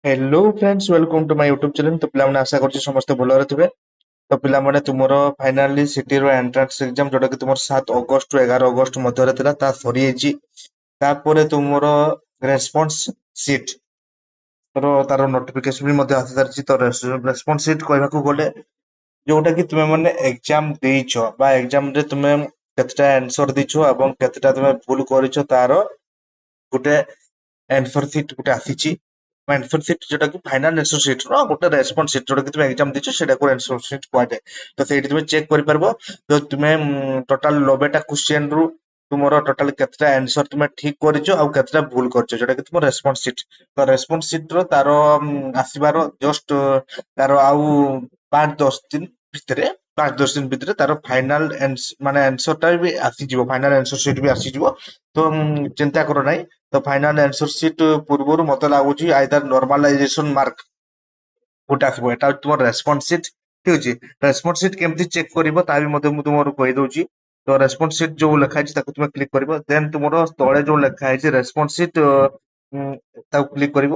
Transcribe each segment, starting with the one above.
Hello friends, welcome to my YouTube channel. तो पिलाମାନେ ଆଶା କରୁଛି ସମସ୍ତେ ଭଲରେ ଥିବେ। ତ ପିଲାମାନେ ତୁମର ଫାଇନାଲି ସିଟିର ଏଣ୍ଟ୍ରାନ୍ସ ଏକ୍ଜାମ ଯୋଉଟା କି ତୁମର 7 ଅଗଷ୍ଟ ରୁ 11 ଅଗଷ୍ଟ ମଧ୍ୟରେ ଥିଲା ତା ସରିଯାଇଛି। ତାପରେ ତୁମର ରେସ୍ପନ୍ସ ସିଟ୍ ତାର ନୋଟିଫିକେଶନ ବି ମଧ୍ୟ ଆସିସାରିଛି। ତ ରେସ୍ପନ୍ସ ସିଟ୍ କହିବାକୁ ଗଲେ ଯୋଉଟା କି ତୁମେ ମାନେ ଏକ୍ଜାମ ଦେଇଛ ବା ଏକ୍ଜାମ ରେ ତୁମେ କେତେଟା ଆନ୍ସର ଦେଇଛ ଏବଂ କେତେଟା ତୁମେ ଭୁଲ କରିଛ ତାର ଗୋଟେ आंसर सीट गोटे आसीची। आंसर सीट जोटा कि फाइनल आंसर सीट रो गोटे रेस्पॉन्स सीट जोटा कि तुम एग्जाम दिछो सेटा को आंसर सीट कहते। तो सेठी तुम चेक करि परबो तो तुमे टोटल 90टा क्वेश्चन रु तुमरो टोटल केतेटा आंसर तुमे ठीक करिछो आ केतेटा भूल करछो जोटा कि तुम रेस्पॉन्स सीट। तो रेस्पॉन्स सीट रो तारो आसीबारो जस्ट तारो आउ 5-10 दिन भितरे 5-10 दिन भितरे तारो फाइनल माने आंसर टा भी आसी जिवो, फाइनल आंसर सीट भी आसी जिवो। तो चिंता करो नहीं। तो फाइनल आंसर सीट पूर्व मत लगुच आइदर नॉर्मलाइजेशन मार्क गोटे आसो एटा तुम रेस्पॉन्स सीट। ठीक अच्छे, रेस्पॉन्स सीट केमती चेक कर तुम कही दउची। तो रेस्पॉन्स सीट जो लिखा है तुम क्लिक कर देन तुम तले जो लिखा है रेस्पॉन्स सीट क्लिक कर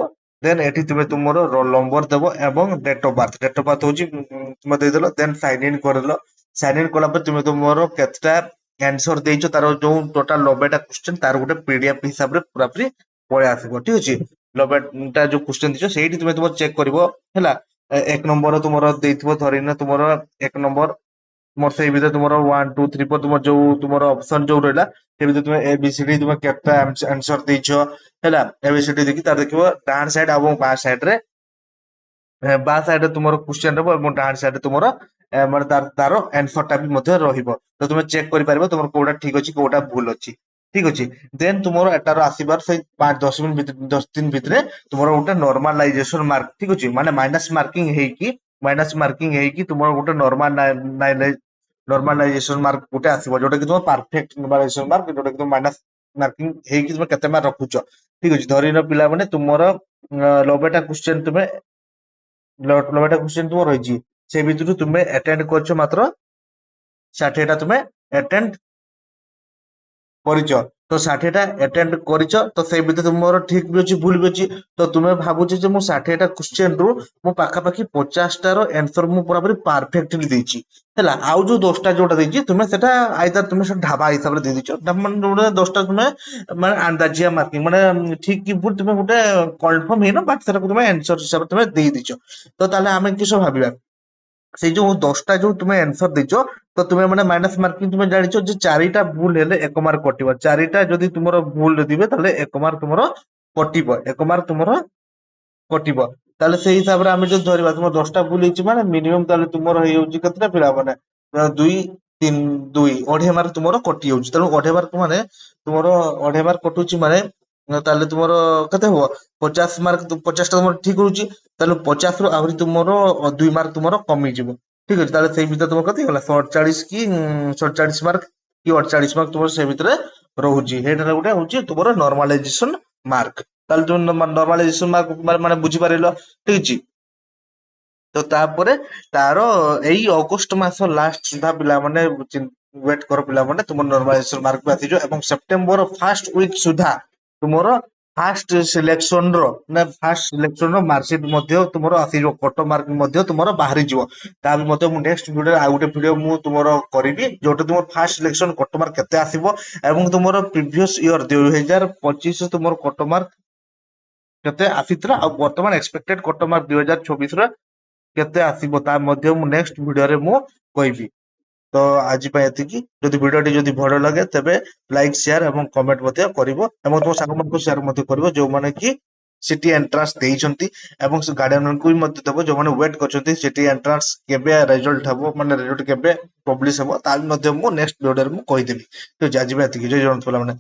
देन एठी तुम तुम रोल नंबर देव एवं डेट ऑफ बर्थ होची तुम देदेल देन साइन इन करदेल। साइन इन कला तुम तुम केतटा आंसर देइछो तार जो टोटल 90टा क्वेश्चन तार गोटे पीडीएफ हिसाब रे पूरा पूरी पळे आसीबो। ठीक अछि, 90टा जो क्वेश्चन दिछो सेठी तुम तुम चेक करबो हैला। एक नंबर तुमरो देइथिबो धरिन तुमरो एक नंबर तुमर सेई भितर तुमरो 1 2 3 4 तुमर जो तुमरो ऑप्शन जो रहला से भितर तुम एबीसीडी तुम केतटा आंसर देइछो हैला। एबीसीडी देखि तार देखिबो डान साइड एवं बा साइड रे बा साइड तुमरो क्वेश्चन रहबो एवं डान साइड तुमरो माने तार आंसर टा भी मध्ये रहिबो। तो तुम चेक करि परबो तुमर कोडा ठीक अछि कोडा भूल अछि। ठीक अछि, देन तुमरो एटार आसीबार से 5-10 मिनिट 10 दिन भितरे तुमरो गोटे नॉर्मलाइजेशन मार्क। ठीक अछि, माने माइनस मार्किंग हेकी तुमरो गोटे नॉर्मलाइजेशन मार्क गोटे आसीबो जोटा कि तुम परफेक्ट नॉर्मलाइजेशन मार्क जोटा कि तुम माइनस मार्किंग हेकी तुम केते मार्क रखुचो। ठीक अछि, धरिनो पिला माने तुमरो 90टा क्वेश्चन तुमे 90टा क्वेश्चन तुम रहिछि से भितरु तुमे अटेंड करछो मात्र 60टा तुमे अटेंड କରିଛ। ତ 60ଟା ଆଟେମ୍ପ୍ଟ କରିଛ ତ ସେଇ ଭିତରେ ତୁମର ଠିକ ବି ଅଛି ଭୁଲ ବି ଅଛି। ତ ତୁମେ ଭାବୁଛ ଯେ ମୁଁ 60ଟା କ୍ୱେଶ୍ଚନ ରୁ ମୁଁ ପାଖାପାଖି 50ଟାର ଆନ୍ସର ମୁଁ ପୁରାପୁରି ପରଫେକ୍ଟଲି ଦେଇଛି ହେଲା। ଆଉ ଯୋଉ 10ଟା ଯୋଉଟା ଦେଇଛି ତୁମେ ସେଟା ଆଇଦର ତୁମେ ସେଟା ଢାବା ହିସାବରେ ଦେଇଦେଇଛ ମାନେ ଯୋଉଟା 10ଟା ତୁମେ ମାନେ ଆନ୍ଦାଜିଆ ମାର୍କିଂ ମାନେ ଠିକ କି ଭୁଲ ତୁମେ ଗୋଟେ କନଫର୍ମ ହେଇନ ବାକି ସେଟାକୁ ତୁମେ ଆନ୍ସର ହିସାବରେ ତୁମେ ଦେଇଦେଇଛ। ତ ତାହେଲେ ଆମେ କିସ ଭାବିବା ସେଇ ଯୋଉ 10ଟା ଯୋଉ ତୁମେ ଆନ୍ସର ଦେଇଛ ତ ତୁମେ ମାନେ ମାଇନସ ମାର୍କିଂ ତୁମେ ଜାଣିଛ ଯେ 4ଟା ଭୁଲ ହେଲେ 1 ମାର୍କ କଟିବ। 4ଟା ଯଦି ତୁମର ଭୁଲ ଥିବେ ତାହେଲେ 1 ମାର୍କ ତୁମର କଟିବ, 1 ମାର୍କ ତୁମର କଟିବ। ତାହେଲେ ସେଇ ହିସାବରେ ଆମେ ଯଦି ଧରିବା ତୁମର 10ଟା ଭୁଲ ହେଇଛି ମାନେ ମିନିମମ୍ ତାହେଲେ ତୁମର ହେଇଯାଉଛି କେତେଟା ପିଲା ମାନେ 2 3 2 ଅଢେଇ ମାର୍କ ତୁମର କଟି ଯାଉଛି। ତେଣୁ ଅଢେଇ ମାର୍କ ମାନେ ତୁମର ଅଢେଇ ମାର୍କ କଟୁଛି ମାନେ ତାହେଲେ ତୁମର କେତେ ହବ 50 ମାର୍କ 50ଟା ତୁମର ଠିକ ହଉଛି। ତାହେଲେ 50 ରୁ ଆହୁରି ତୁମର 2 ମାର୍କ ତୁମର କମିଯିବ। ଠିକ ଅଛି, ତାହେଲେ ସେଇ ଭିତରେ ତୁମର କେତେ ହେଇଗଲା 47 କି 47 ମାର୍କ କି 48 ମାର୍କ ତୁମର ସେ ଭିତରେ ରହୁଛି। ସେଇଟା ଗୋଟେ ହଉଛି ତୁମର ନର୍ମାଲାଇଜେସନ ମାର୍କ। ତାହେଲେ ତୁମେ ନର୍ମାଲାଇଜେସନ ମାର୍କ ମାନେ ବୁଝିପାରିଲ। ଠିକ ଅଛି, ତ ତାପରେ ତାର ଏଇ ଅଗଷ୍ଟ ମାସ ଲାଷ୍ଟ ସୁଦ୍ଧା ପିଲାମାନେ ୱେଟ କର ପିଲାମାନେ ତୁମର ନର୍ମାଲାଇଜେସନ ମାର୍କ ବି ଆସିଯିବ ଏବଂ ସେପ୍ଟେମ୍ବର ଫାର୍ଷ୍ଟ ୱିକ ସୁଦ୍ଧା ତୁମର ଫାର୍ଷ୍ଟ ସିଲେକ୍ସନ ର ମାର୍କସିଟ ମଧ୍ୟ ତୁମର ଆସିଯିବ, କଟ ମାର୍କ ମଧ୍ୟ ତୁମର ବାହାରିଯିବ। ତା ବି ମଧ୍ୟ ମୁଁ ନେକ୍ସଟ ଭିଡିଓ ଆଉ ଗୋଟେ ଭିଡିଓ ମୁଁ ତୁମର କରିବି ଯୋଉଟା ତୁମର ଫାର୍ଷ୍ଟ ସିଲେକ୍ସନ କଟ ମାର୍କ କେତେ ଆସିବ ଏବଂ ତୁମର ପ୍ରିଭିୟସ ଇୟର 2025 ତୁମର କଟ ମାର୍କ କେତେ ଆସିଥିଲା ଆଉ ବର୍ତ୍ତମାନ ଏକ୍ସପେକ୍ଟେଡ କଟ ମାର୍କ 2024 ର କେତେ ଆସିବ ତା ମଧ୍ୟ ମୁଁ ନେକ୍ସଟ ଭିଡିଓରେ ମୁଁ କହିବି। ତ ଆଜି ପାଇଁ ଏତିକି। ଯଦି ଭିଡିଓଟି ଯଦି ଭଲ ଲାଗେ ତେବେ ଲାଇକ୍ ସେୟାର ଏବଂ କମେଣ୍ଟ ମଧ୍ୟ କରିବ ଏବଂ ତୁମ ସାଙ୍ଗମାନଙ୍କୁ ସେୟାର ମଧ୍ୟ କରିବ ଯୋଉମାନେ କି ସିଟି ଏଣ୍ଟ୍ରାନ୍ସ ଦେଇଛନ୍ତି ଏବଂ ସେ ଗାର୍ଡିଆନଙ୍କୁ ବି ମଧ୍ୟ ଦେବ ଯୋଉମାନେ ୱେଟ କରିଛନ୍ତି ସିଟି ଏଣ୍ଟ୍ରାନ୍ସ କେବେ ରେଜଲ୍ଟ ହବ ମାନେ ରେଜଲ୍ଟ କେବେ ପବ୍ଲିଶ ହବ ତା ବି ମଧ୍ୟ ମୁଁ ନେକ୍ସଟ ଭିଡିଓରେ ମୁଁ କହିଦେବି। ତ ଆଜି ପାଇଁ ଏତିକି। ଜୟ ଜଗନ୍ନାଥ ପିଲାମାନେ।